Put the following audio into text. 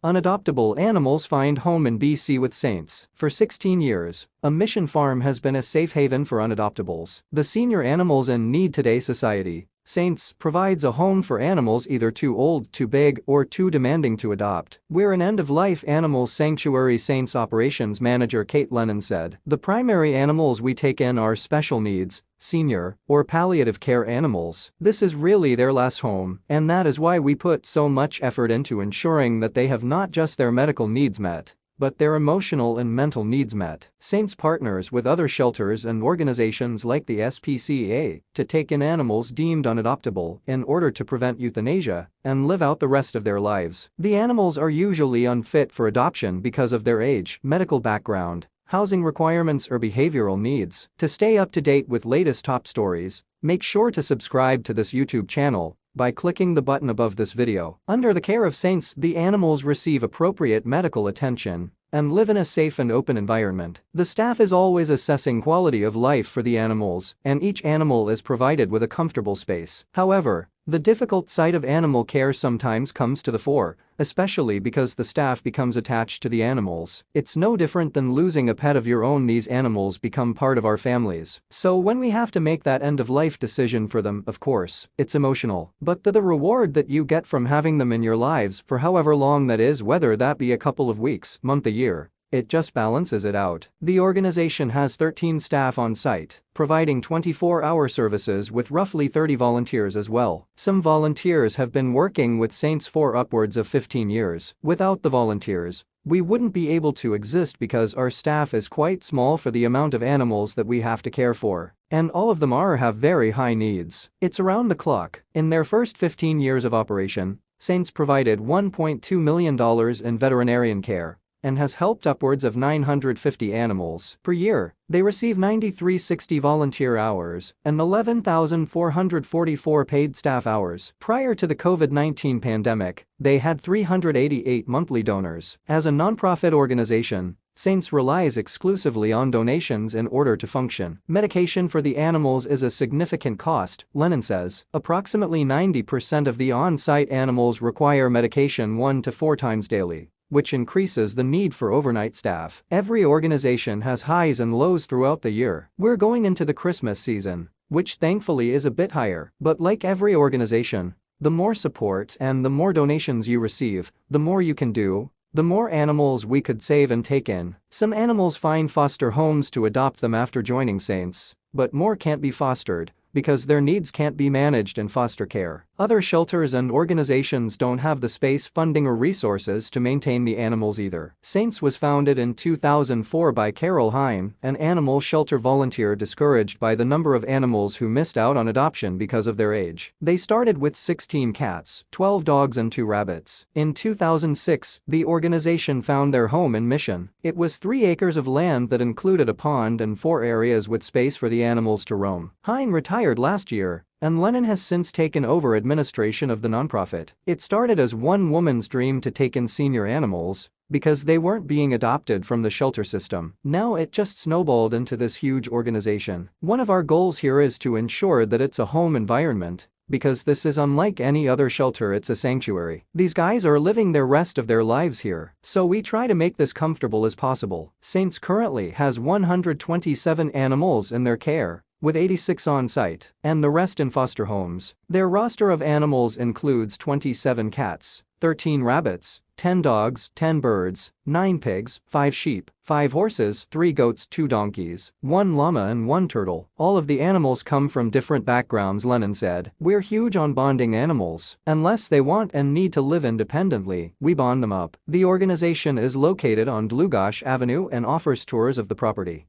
Unadoptable animals find home in BC with Saints. For 16 years, a mission farm has been a safe haven for unadoptables. The senior animals in need today society, Saints, provides a home for animals either too old, too big, or too demanding to adopt. "We're an end-of-life animal sanctuary," Saints operations manager Kate Lennan said. "The primary animals we take in are special needs, senior, or palliative care animals. This is really their last home, and that is why we put so much effort into ensuring that they have not just their medical needs met, but their emotional and mental needs met." Saints partners with other shelters and organizations like the SPCA to take in animals deemed unadoptable in order to prevent euthanasia and live out the rest of their lives. The animals are usually unfit for adoption because of their age, medical background, housing requirements, or behavioral needs. To stay up to date with latest top stories, make sure to subscribe to this YouTube channel by clicking the button above this video. Under the care of Saints, the animals receive appropriate medical attention and live in a safe and open environment. The staff is always assessing quality of life for the animals, and each animal is provided with a comfortable space. However, the difficult side of animal care sometimes comes to the fore, especially because the staff becomes attached to the animals. It's no different than losing a pet of your own. These animals become part of our families. So when we have to make that end-of-life decision for them, of course, it's emotional. But the reward that you get from having them in your lives for however long that is, whether that be a couple of weeks, month, a year, it just balances it out. The organization has 13 staff on site, providing 24-hour services with roughly 30 volunteers as well. Some volunteers have been working with Saints for upwards of 15 years. Without the volunteers, we wouldn't be able to exist because our staff is quite small for the amount of animals that we have to care for. And all of them have very high needs. It's around the clock. In their first 15 years of operation, Saints provided $1.2 million in veterinarian care and has helped upwards of 950 animals. Per year, they receive 9,360 volunteer hours and 11,444 paid staff hours. Prior to the COVID-19 pandemic, they had 388 monthly donors. As a nonprofit organization, Saints relies exclusively on donations in order to function. Medication for the animals is a significant cost, Lennan says. Approximately 90% of the on-site animals require medication 1 to 4 times daily, which increases the need for overnight staff. Every organization has highs and lows throughout the year. We're going into the Christmas season, which thankfully is a bit higher. But like every organization, the more support and the more donations you receive, the more you can do, the more animals we could save and take in. Some animals find foster homes to adopt them after joining Saints, but more can't be fostered because their needs can't be managed in foster care. Other shelters and organizations don't have the space, funding, or resources to maintain the animals either. Saints was founded in 2004 by Carol Heim, an animal shelter volunteer discouraged by the number of animals who missed out on adoption because of their age. They started with 16 cats, 12 dogs, and 2 rabbits. In 2006, the organization found their home in Mission. It was 3 acres of land that included a pond and 4 areas with space for the animals to roam. Heim retired last year, and Lennan has since taken over administration of the nonprofit. It started as one woman's dream to take in senior animals because they weren't being adopted from the shelter system. Now it just snowballed into this huge organization. One of our goals here is to ensure that it's a home environment, because this is unlike any other shelter. It's a sanctuary. These guys are living the rest of their lives here, so we try to make this comfortable as possible. Saints currently has 127 animals in their care, with 86 on site, and the rest in foster homes. Their roster of animals includes 27 cats, 13 rabbits, 10 dogs, 10 birds, 9 pigs, 5 sheep, 5 horses, 3 goats, 2 donkeys, 1 llama, and 1 turtle. All of the animals come from different backgrounds, Lennan said. We're huge on bonding animals. Unless they want and need to live independently, we bond them up. The organization is located on Dlugosh Avenue and offers tours of the property.